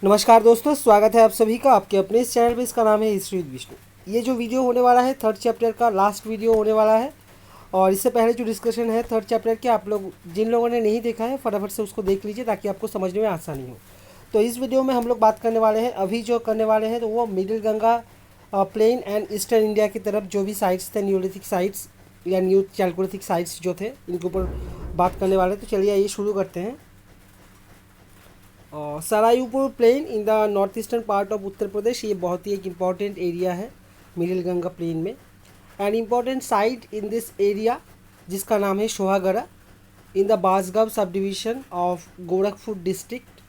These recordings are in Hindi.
नमस्कार दोस्तों, स्वागत है आप सभी का आपके अपने इस चैनल पे। इसका नाम है हिस्ट्री विद विष्णु। ये जो वीडियो होने वाला है थर्ड चैप्टर का लास्ट वीडियो होने वाला है। और इससे पहले जो डिस्कशन है थर्ड चैप्टर के, आप लोग जिन लोगों ने नहीं देखा है फटाफट से उसको देख लीजिए ताकि आपको समझने में आसानी हो। तो इस वीडियो में हम लोग बात करने वाले हैं, अभी जो करने वाले हैं तो वो middle Ganga plain and eastern India की तरफ जो भी साइट्स थे, न्यूलिथिक साइट्स या न्यू चैल्कोलिथिक साइट्स जो थे, इनके ऊपर बात करने वाले हैं। तो चलिए ये शुरू करते हैं। Saryupar plain in the north eastern part of Uttar Pradesh, ये बहुत ही एक इम्पॉर्टेंट एरिया है मिडिल गंगा प्लेन में। An important site in this area जिसका नाम है Sohagaura in the Bansgaon sub division of Gorakhpur district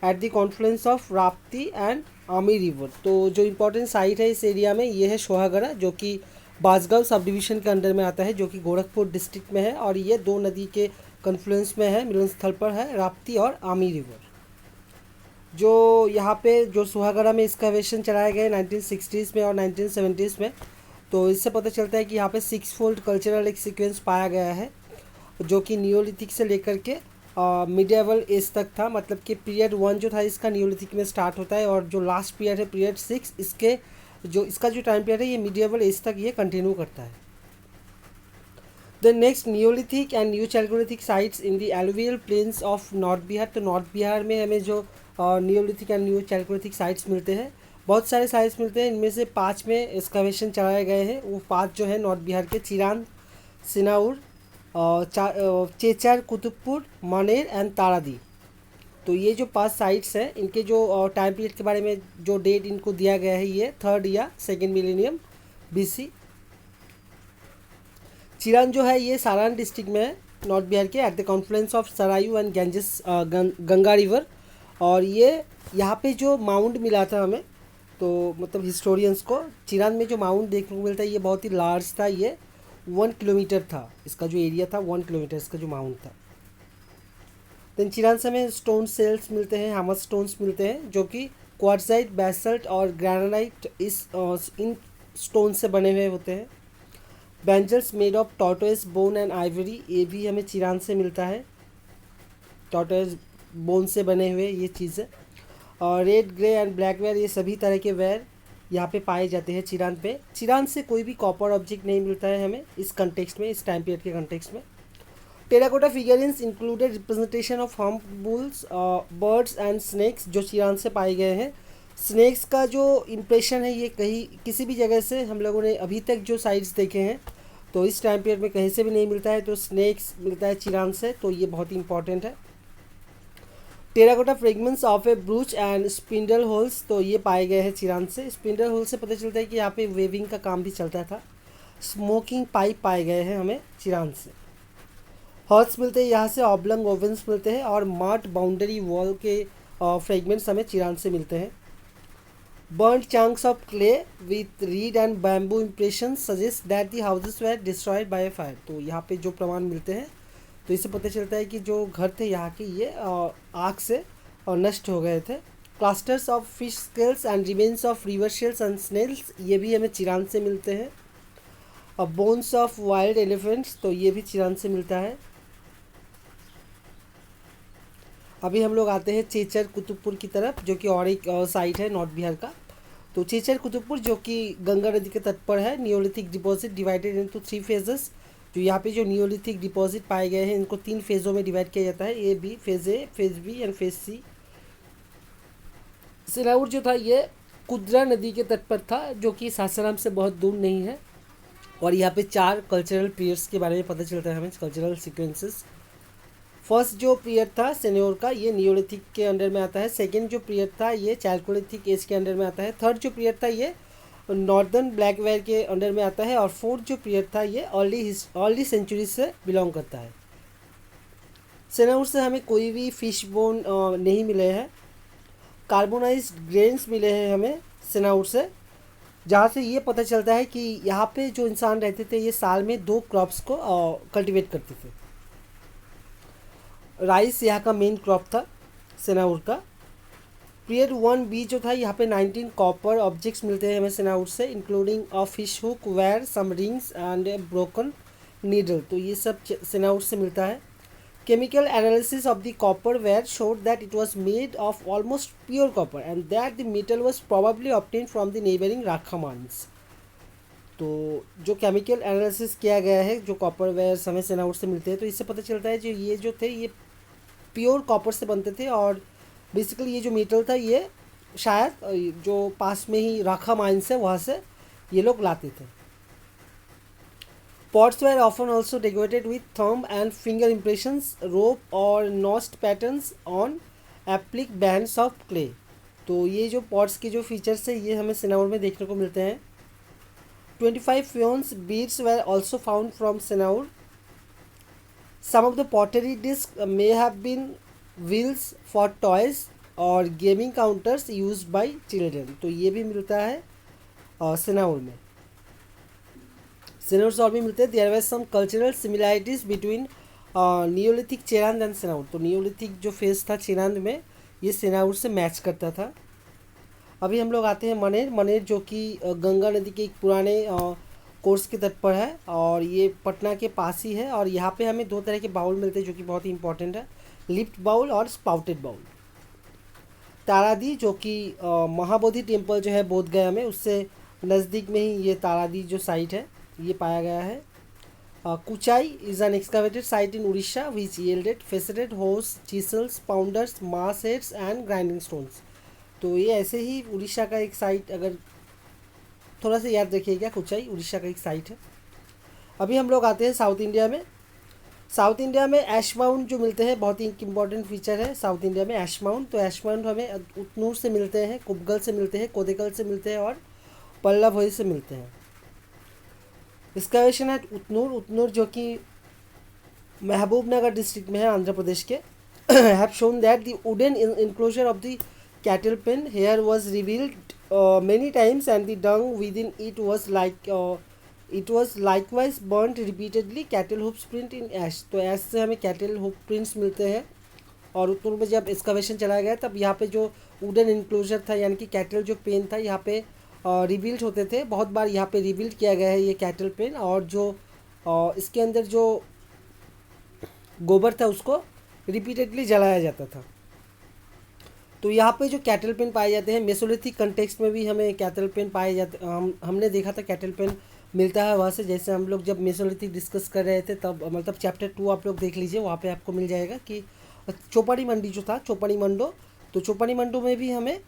at the confluence of Rapti and Ami river. तो जो इम्पोर्टेंट साइट है इस एरिया में ये है सोहागरा, जो कि बांसगांव सब डिवीजन के अंडर में आता है, जो कि गोरखपुर डिस्ट्रिक्ट में है। और ये दो नदी के कन्फ्लुएंस में है, मिलन स्थल पर है राप्ती और आमी रिवर। जो यहाँ पे जो सुहागरा में एक्सकवेशन चलाए गए 1960s में और 1970s में, तो इससे पता चलता है कि यहाँ पे 6 फोल्ड कल्चरल एक सीक्वेंस पाया गया है, जो कि नियोलिथिक से लेकर के मिडिएवल एज तक था। मतलब कि पीरियड 1 जो था इसका नियोलिथिक में स्टार्ट होता है, और जो लास्ट पीरियड है पीरियड 6, इसका जो टाइम पीरियड है ये मिडिएवल एज तक ये कंटिन्यू करता है। The next neolithic and new chalcolithic sites in the alluvial plains of north Bihar. तो नॉर्थ बिहार में हमें जो neolithic and new chalcolithic sites मिलते हैं, बहुत सारे साइट्स मिलते हैं। इनमें से 5 में एक्सकवेशन चलाए गए हैं। वो 5 जो है नॉर्थ बिहार के चिरान, सिनाउर, चेचर, कुतुबपुर, मनेर एंड तारादी। तो ये जो 5 साइट्स हैं, इनके जो टाइम पीरियड के बारे में जो डेट इनको दिया गया है ये 3rd या 2nd मिलेनियम BC। चिरान जो है ये सारण डिस्ट्रिक्ट में है नॉर्थ बिहार के, at the confluence of Sarayu and Ganges Ganga river. और ये यहाँ पे जो माउंट मिला था हमें, तो मतलब हिस्टोरियंस को चिरान में जो माउंट देखने को मिलता है ये बहुत ही लार्ज था। ये 1 किलोमीटर था, इसका जो एरिया था 1 किलोमीटर इसका जो माउंट था। देन चिरान से हमें स्टोन सेल्स मिलते हैं, हामर स्टोन्स मिलते हैं, जो कि क्वार्ट्जाइट, बेसल्ट और ग्रेनाइट इन स्टोन से बने हुए होते हैं। Bangles made of tortoise bone and ivory, ये भी हमें चिरान से मिलता है, टॉर्टोइस बोन से बने हुए ये चीज़ें। और red, grey and black ware, ये सभी तरह के वेयर यहाँ पे पाए जाते हैं चिरान पे। चिरान से कोई भी कॉपर ऑब्जेक्ट नहीं मिलता है हमें इस कंटेक्स्ट में, इस टाइम पीरियड के कंटेक्स्ट में। Terracotta figurines included representation of hump bulls, birds and snakes, जो चिरान से पाए गए हैं। स्नैक्स का जो इम्प्रेशन है ये कहीं किसी भी जगह से हम लोगों ने अभी तक जो साइट्स देखे हैं तो इस टाइम पीरियड में कहीं से भी नहीं मिलता है। तो स्नैक्स मिलता है चिरान से, तो ये बहुत ही इंपॉर्टेंट है। Terracotta fragments of A ब्रूच and spindle holes, तो ये पाए गए हैं चिरान से। स्पिंडल होल से पता चलता है कि यहाँ पे वेविंग का काम भी चलता था। स्मोकिंग पाइप पाए गए हैं हमें चिरान से। हर्ट्स मिलते हैं यहाँ से, ऑब्लंग ओवन्स मिलते हैं, और मार्ट बाउंड्री वॉल के फ्रेगमेंट्स हमें चिरान से मिलते हैं। Burnt chunks of clay with reed and bamboo impressions suggest that the houses were destroyed by a fire। तो यहाँ पे जो प्रमाण मिलते हैं तो इससे पता चलता है कि जो घर थे यहाँ के ये आग से नष्ट हो गए थे। Clusters of fish scales and remains of river shells and snails, ये भी हमें चिरान से मिलते हैं। और बोन्स ऑफ वाइल्ड एलिफेंट्स, तो ये भी चिरान से मिलता है। अभी हम लोग आते हैं चेचर कुतुबपुर की तरफ, जो कि और एक साइट है नॉर्थ बिहार का। तो चेचर कुतुबपुर जो कि गंगा नदी के तट पर है। Neolithic deposit divided into 3 phases. जो यहाँ पे जो नियोलिथिक डिपॉजिट पाए गए हैं इनको 3 फेज़ों में डिवाइड किया जाता है, A B, phase A, phase B and phase C. Senuwar जो था ये कुद्रा नदी के तट पर था, जो कि सासाराम से बहुत दूर नहीं है। और यहाँ पे 4 कल्चरल पीरियड्स के बारे में पता चलता है हमें, कल्चरल सीक्वेंसेस। फर्स्ट जो पीरियड था सेन्योर का, ये नियोलिथिक के अंडर में आता है। सेकंड जो पीरियड था ये चैल्कोलिथिक एज के अंडर में आता है। थर्ड जो पीरियड था ये नॉर्दर्न ब्लैकवेयर के अंडर में आता है। और फोर्थ जो पीरियड था ये अर्ली सेंचुरी से बिलोंग करता है। सेन्योर से हमें कोई भी फिश बोन नहीं मिले हैं। कार्बोनाइज्ड ग्रेन्स मिले हैं हमें सेन्योर से, जहाँ से ये पता चलता है कि यहाँ पे जो इंसान रहते थे ये साल में 2 क्रॉप्स को कल्टिवेट करते थे। राइस यहाँ का मेन क्रॉप था सेनाउर का। पीरियड 1B जो था यहाँ पे 19 कॉपर ऑब्जेक्ट्स मिलते हैं हमें सेनाउर से, including a fish hook, ware, some rings and broken needle. तो ये सब सेनाउर से मिलता है। Chemical analysis of the copperware showed that it was made of almost pure copper and that the metal was probably obtained from the neighboring Rakha mines. तो जो केमिकल एनालिसिस किया गया है जो कॉपरवेयर समय सेनाउट से मिलते हैं तो इससे पता चलता है जो थे ये प्योर कॉपर से बनते थे और बेसिकली ये जो मेटल था ये शायद जो पास में ही राखा माइंस है वहाँ से ये लोग लाते थे. Pots were often also decorated with thumb and finger impressions, rope or notched patterns on applique bands of clay. तो ये जो पॉट्स के जो फीचर्स है ये हमें सिनाउर में देखने को मिलते हैं. 25 faience beads were also found from Sanaur. Some of the pottery discs may have been wheels for toys और gaming counters used by children. तो ये भी मिलता है सिनाउर में. सिनाउर से और भी मिलते हैं. There were some cultural similarities between neolithic Chirand and Senuwar. तो नियोलिथिक जो फेज था चेरांद में ये सिनाउर से मैच करता था. अभी हम लोग आते हैं मनेर. मनेर जो कि गंगा नदी के एक पुराने कोर्स के तट पर है और ये पटना के पास ही है. और यहाँ पे हमें दो तरह के बाउल मिलते हैं जो कि बहुत ही इंपॉर्टेंट है, लिफ्ट बाउल और स्पाउटेड बाउल. तारादी जो कि महाबोधि टेम्पल जो है बोध गया में उससे नज़दीक में ही ये तारादी जो साइट है ये पाया गया है. Kuchai is an एक्सकावेटेड site in Orissa which yielded faceted होस, चिसल्स, पाउंडर्स, मास हेड्स एंड ग्राइंडिंग स्टोन्स. तो ये ऐसे ही उड़ीसा का एक साइट, अगर थोड़ा सा याद रखिएगा, कुचाई उड़ीसा का एक साइट है. अभी हम लोग आते हैं साउथ इंडिया में. साउथ इंडिया में ऐश माउंट जो मिलते हैं बहुत ही इंपॉर्टेंट फीचर है साउथ इंडिया में ऐश माउंट. तो ऐश माउंट हमें उतनूर से मिलते हैं, कुबगल से मिलते हैं, कोदेकल से मिलते हैं और पल्लवही से मिलते हैं. Excavation eight Utnur. उतनूर जो कि महबूबनगर डिस्ट्रिक्ट में है आंध्र प्रदेश के, have shown that the wooden enclosure of the cattle pen here was revealed many times and the dung within it was likewise burnt repeatedly. cattle hoof print in ash. तो ऐश से हमें कैटल हूप प्रिंट्स मिलते हैं. और उतनूर में जब एक्सकवेशन चलाया गया तब यहाँ पे जो वुडन इनक्लोजर था यानी कि कैटल जो पेन था यहाँ पे रिबिल्ड होते थे. बहुत बार यहाँ पे रिबिल्ड किया गया है ये कैटल पेन. और जो इसके अंदर जो गोबर था उसको रिपीटेडली जलाया जाता था. तो यहाँ पे जो कैटल पेन पाए जाते हैं मेसोलिथिक कंटेक्स्ट में भी हमें कैटल पेन पाए जाते, हमने देखा था कैटल पेन मिलता है वहाँ से. जैसे हम लोग जब मेसोलिथिक डिस्कस कर रहे थे तब मतलब चैप्टर 2 आप लोग देख लीजिए, वहाँ पे आपको मिल जाएगा कि चौपाड़ी मंडी जो था चौपाड़ी मंडो, तो चौपाड़ी मंडो में भी हमें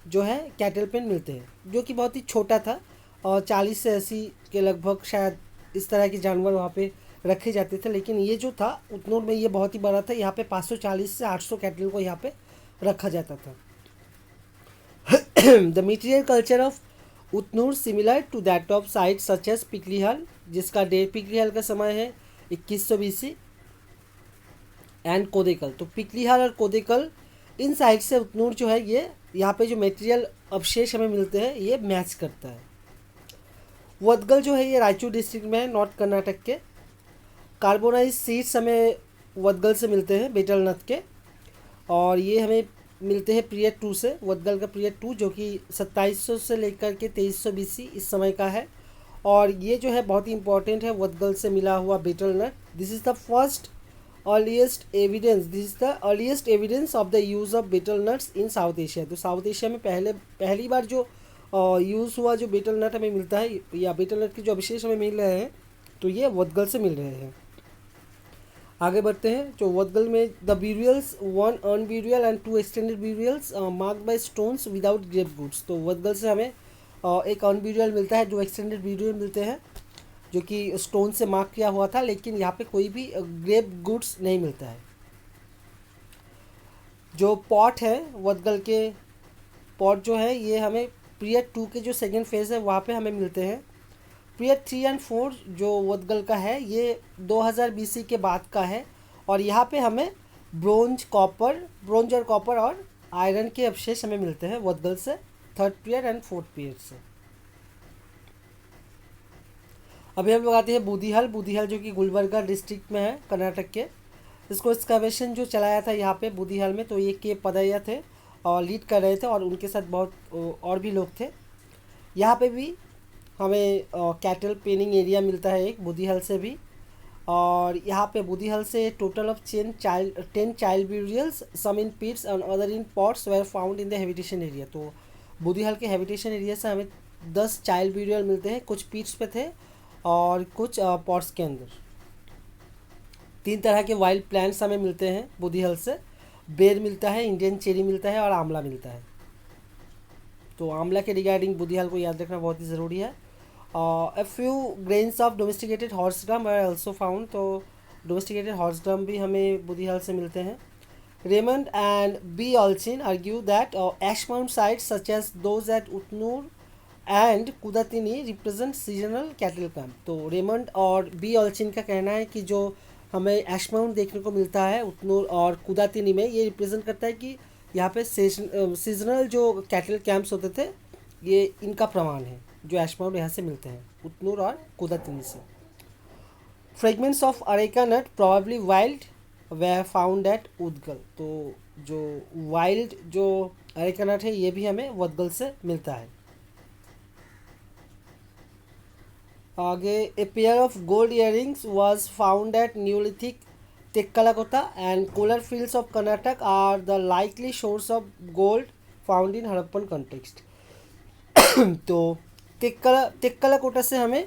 जो है कैटल पेन मिलते हैं जो कि बहुत ही छोटा था और 40 से 80 के लगभग शायद इस तरह के जानवर वहाँ पे रखे जाते थे. लेकिन ये जो था उतनूर में ये बहुत ही बड़ा था. यहाँ पे 540 से 800 कैटल को यहाँ पे रखा जाता था. The material culture of Utnur similar to that of site such as Piklihal जिसका डेट पिकलीहाल का समय है 2100 BC एंड कोदेकल. तो पिकलीहाल और कोदेकल इन साइट से उतनूर जो है ये यहाँ पे जो मटेरियल अवशेष हमें मिलते हैं ये मैच करता है. वदगल जो है ये रायचूर डिस्ट्रिक्ट में है, नॉर्थ कर्नाटक के. कार्बोनाइज सीड्स हमें वदगल से मिलते हैं बेटल नट के और ये हमें मिलते हैं पीरियड 2 से. वदगल का पीरियड 2 जो कि 2700 से लेकर के 2300 BC इस समय का है. और ये जो है बहुत ही इंपॉर्टेंट है वदगल से मिला हुआ betel nut. This is the earliest evidence of the use of betel nuts in South Asia. तो साउथ एशिया में पहली बार जो यूज़ हुआ जो बेटल नट हमें मिलता है या बेटल नट के जो अवशेष हमें मिल रहे हैं तो ये वदगल से मिल रहे हैं. आगे बढ़ते हैं. जो वदगल में the burials 1 urn burial and 2 extended burials marked by stones without grave goods. तो वदगल से हमें एक अर्न ब्यूरियल मिलता है, जो एक्सटेंडेड ब्यूरियल मिलते हैं जो कि स्टोन से मार्क किया हुआ था, लेकिन यहाँ पे कोई भी ग्रेव गुड्स नहीं मिलता है. जो पॉट है वदगल के पॉट जो है ये हमें पीरियड 2 के जो सेकेंड फेज़ है वहाँ पे हमें मिलते हैं. पीरियड 3 एंड 4 जो वदगल का है ये 2000 BC के बाद का है और यहाँ पे हमें ब्रोंज और कॉपर और आयरन के अवशेष हमें मिलते हैं वदगल से 3rd period and 4th period से. अभी हम लोग आते हैं बूदीहाल जो कि गुलबर्गा डिस्ट्रिक्ट में है कर्नाटक के. इसको एक्सकवेशन जो चलाया था यहाँ पे बूदीहाल में तो ये के पदैया थे और लीड कर रहे थे और उनके साथ बहुत और भी लोग थे. यहाँ पे भी हमें कैटल पेनिंग एरिया मिलता है एक बूदीहाल से भी. और यहाँ पे बुधिहल से total of 10 child burials, some in pits and other in pots were found in the habitation area. तो बुधिहल के हैबिटेशन एरिया से हमें 10 चाइल्ड ब्यूरियल मिलते हैं, कुछ पिट्स पे थे और कुछ पॉट्स के अंदर। 3 तरह के वाइल्ड प्लांट्स हमें मिलते हैं बुधिहल से, बेर मिलता है, इंडियन चेरी मिलता है और आंवला मिलता है। तो आंवला के रिगार्डिंग बुधिहल को याद रखना बहुत ही ज़रूरी है। A few grains of domesticated horse gum are also found। तो domesticated horse gum भी हमें बुधिहल से मिलते हैं। Raymond and B. Olchin argue that ash mound sites such as those at Utnur and Kudatini represent seasonal cattle camp। तो रेमंड और बी ऑल्चिन का कहना है कि जो हमें एश माउंट देखने को मिलता है उतनूर और कुदातिनी में, ये रिप्रेजेंट करता है कि यहाँ पे सीजनल जो कैटल कैंप्स होते थे, ये इनका प्रमाण है जो एश माउंट यहाँ से मिलते हैं उतनूर और कुदातिनी से। Fragments of areca nut probably wild were found at Watgal. तो जो वाइल्ड जो अरेका नट है ये भी हमें उदगल से मिलता है। आगे a pair of gold earrings was found at neolithic Tekkalakota and Kolar fields of Karnataka are the likely source of gold found in Harappan context. तो तेक्कलाकोटा से हमें,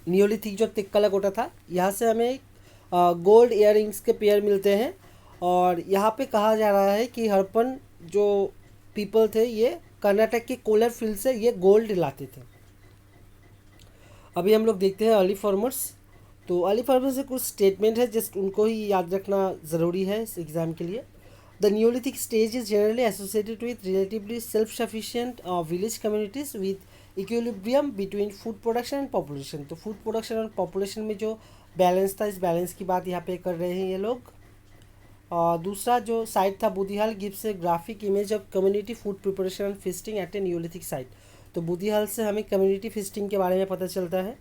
न्यूलिथिक जो तेक्कलाकोटा था, यहाँ से हमें गोल्ड इयरिंग्स के पेयर मिलते हैं। और यहाँ पे कहा जा रहा है कि हड़प्पन जो पीपल थे ये कर्नाटक के कोलर फील्ड से ये गोल्ड लाते थे। अभी हम लोग देखते हैं अर्ली फार्मर्स। तो अर्ली फार्मर्स से कुछ स्टेटमेंट है जस्ट उनको ही याद रखना ज़रूरी है इस एग्ज़ाम के लिए। The Neolithic stage is generally associated with relatively self sufficient village communities with equilibrium between food production and population. तो फूड प्रोडक्शन और पॉपुलेशन में जो बैलेंस था, इस बैलेंस की बात यहाँ पे कर रहे हैं ये लोग। दूसरा जो साइट था Budihal gives a graphic image of community food preparation and feasting at a neolithic site. तो बुधिहाल से हमें कम्युनिटी फिस्टिंग के बारे में पता चलता है।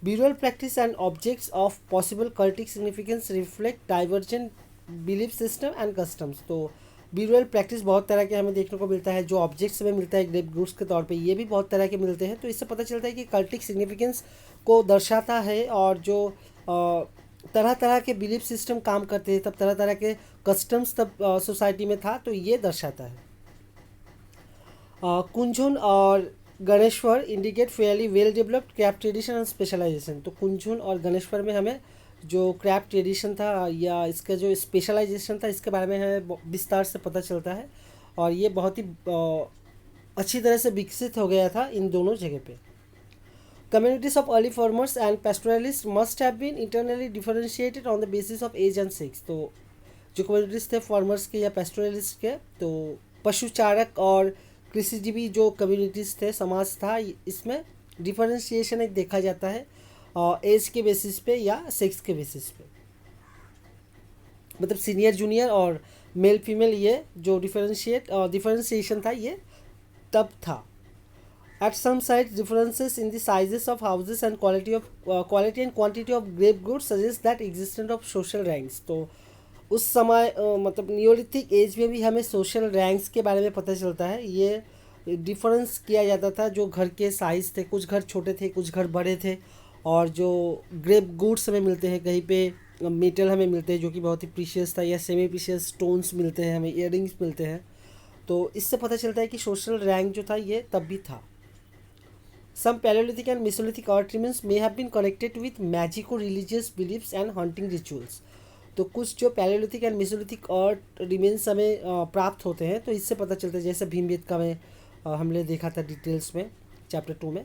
Burial practice and objects of possible cultic significance reflect divergent belief system and customs. तो ब्यूरल प्रैक्टिस बहुत तरह के हमें देखने को मिलता है, जो ऑब्जेक्ट्स हमें मिलता है ग्रेप गुड्स के तौर पे, ये भी बहुत तरह के मिलते हैं। तो इससे पता चलता है कि कल्टिक सिग्निफिकेंस को दर्शाता है और जो तरह तरह के बिलीफ सिस्टम काम करते हैं, तब तरह तरह के कस्टम्स तब सोसाइटी में था, तो ये दर्शाता है। कुंझुन और Ganeshwar indicate fairly well developed craft tradition and specialisation. तो कुंझुन और गणेश्वर में हमें जो क्राफ्ट ट्रेडिशन था या इसका जो स्पेशलाइजेशन था, इसके बारे में हमें विस्तार से पता चलता है और ये बहुत ही अच्छी तरह से विकसित हो गया था इन दोनों जगह पे। Communities of early farmers and pastoralist must have been internally differentiated on the basis of age and sex. तो जो कम्युनिटीज थे फार्मर्स के या पेस्टोरलिस्ट के, तो पशुचारक और कृषिजीवी जो कम्युनिटीज़ थे, समाज था, इसमें डिफरेंशिएशन एक देखा जाता है एज के बेसिस पे या सेक्स के बेसिस पे। मतलब सीनियर जूनियर और मेल फीमेल, ये जो डिफरेंशिएशन था ये तब था। At some sites differences in the sizes of houses and quality and quantity of grave goods suggest that existence of social ranks. तो उस समय मतलब नियोलिथिक एज में भी हमें सोशल रैंक्स के बारे में पता चलता है। ये डिफरेंस किया जाता था, जो घर के साइज़ थे, कुछ घर छोटे थे, कुछ घर बड़े थे, और जो ग्रेप गुड्स हमें मिलते हैं, कहीं पे मेटल हमें मिलते हैं जो कि बहुत ही प्रीशियस था, या सेमी प्रीशियस स्टोन्स मिलते हैं, हमें इयररिंग्स मिलते हैं। तो इससे पता चलता है कि सोशल रैंक जो था ये तब भी था। Some Paleolithic and Mesolithic art remains may have been connected with magico-religious beliefs and hunting rituals। तो कुछ जो पैलेयोलिथिक एंड मेसोलिथिक आर्ट रिमेन्स हमें प्राप्त होते हैं, तो इससे पता चलता है, जैसे भीमबेटका में हमने देखा था डिटेल्स में चैप्टर 2 में।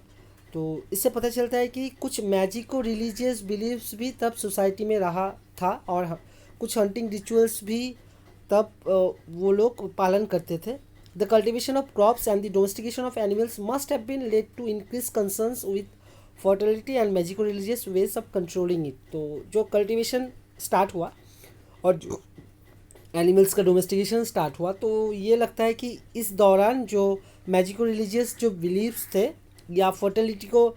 तो इससे पता चलता है कि कुछ मैजिको रिलीजियस बिलीव्स भी तब सोसाइटी में रहा था और कुछ हंटिंग रिचुअल्स भी तब वो लोग पालन करते थे। The cultivation of crops and the domestication of animals must have been led to increased concerns with fertility and magico-religious ways of controlling it। तो जो कल्टिवेशन स्टार्ट हुआ और जो एनिमल्स का डोमेस्टिकेशन स्टार्ट हुआ, तो ये लगता है कि इस दौरान जो मैजिको रिलीजियस जो बिलीव्स थे या फर्टिलिटी को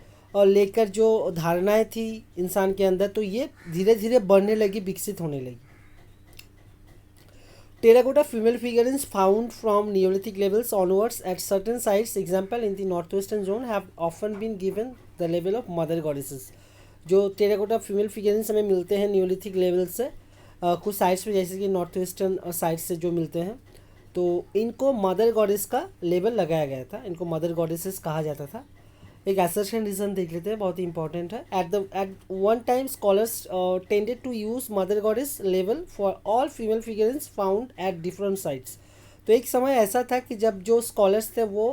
लेकर जो धारणाएं थी इंसान के अंदर, तो ये धीरे धीरे बढ़ने लगी, विकसित होने लगी। Terracotta female figurines found from Neolithic levels onwards at certain sites, example in the northwestern zone, have often been given the level of mother goddesses। जो टेराकोटा फीमेल फिगरिंग्स हमें मिलते हैं न्यूलिथिक लेवल से कुछ साइट्स पे, जैसे कि नॉर्थ वेस्टर्न साइड से जो मिलते हैं, तो इनको मदर गॉडेस का लेबल लगाया गया था, इनको मदर गॉडेसेस कहा जाता था। एक असर्शन रीज़न देख लेते हैं, बहुत ही इंपॉर्टेंट है। At one time scholars tended to use mother goddess लेवल for all female figurines found at different sites. तो एक समय ऐसा था कि जब जो स्कॉलर्स थे वो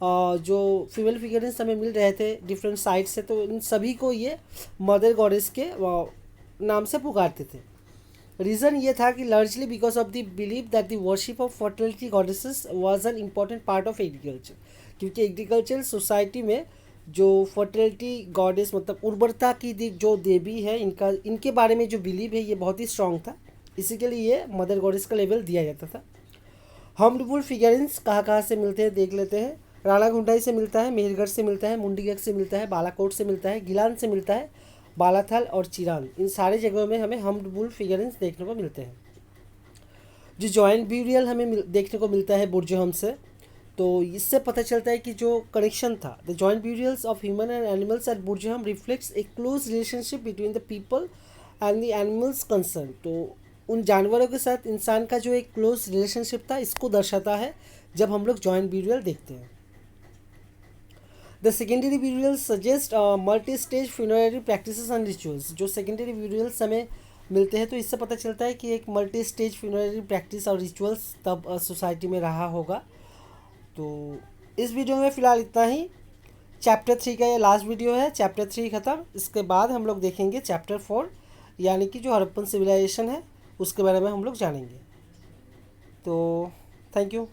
जो फीमेल फिगरेंस हमें मिल रहे थे डिफरेंट साइट से, तो इन सभी को ये मदर गॉडेस के नाम से पुकारते थे। रीज़न ये था कि largely because of the believe that the worship of fertility goddesses was an important part of agriculture, क्योंकि एग्रीकल्चर सोसाइटी में जो फर्टिलिटी गॉडेस मतलब उर्वरता की जो देवी है, इनके बारे में जो बिलीव है ये बहुत ही स्ट्रॉन्ग था, इसी के लिए ये मदर गॉडेस का लेवल दिया जाता था। हम्ड फिगरिंग्स कहाँ से मिलते हैं देख लेते हैं। राणा घुंडाई से मिलता है, मेहरगढ़ से मिलता है, मुंडीगढ़ से मिलता है, बालाकोट से मिलता है, गिलान से मिलता है, बालाथल और चिरान, इन सारे जगहों में हमें हम्ड फिगरिंग्स देखने को मिलते हैं। जो जॉइंट ब्यूरियल हमें देखने को मिलता है बुर्जहम से, तो इससे पता चलता है कि जो कनेक्शन था, the joint burials of human and animals at Burzahom reflects a close relationship between the people and the animals concerned. तो उन जानवरों के साथ इंसान का जो एक क्लोज रिलेशनशिप था, इसको दर्शाता है जब हम लोग जॉइंट ब्यूरियल देखते हैं। The secondary burials suggest multi stage funerary practices and rituals. जो सेकेंडरी ब्यूरियल्स हमें मिलते हैं तो इससे पता चलता है कि एक मल्टी स्टेज फ्यूनररी प्रैक्टिस और रिचुअल्स तब सोसाइटी में रहा होगा। तो इस वीडियो में फ़िलहाल इतना ही। चैप्टर 3 का ये लास्ट वीडियो है, चैप्टर 3 ख़त्म। इसके बाद हम लोग देखेंगे चैप्टर 4, यानी कि जो हड़प्पन सिविलाइजेशन है उसके बारे में हम लोग जानेंगे। तो थैंक यू।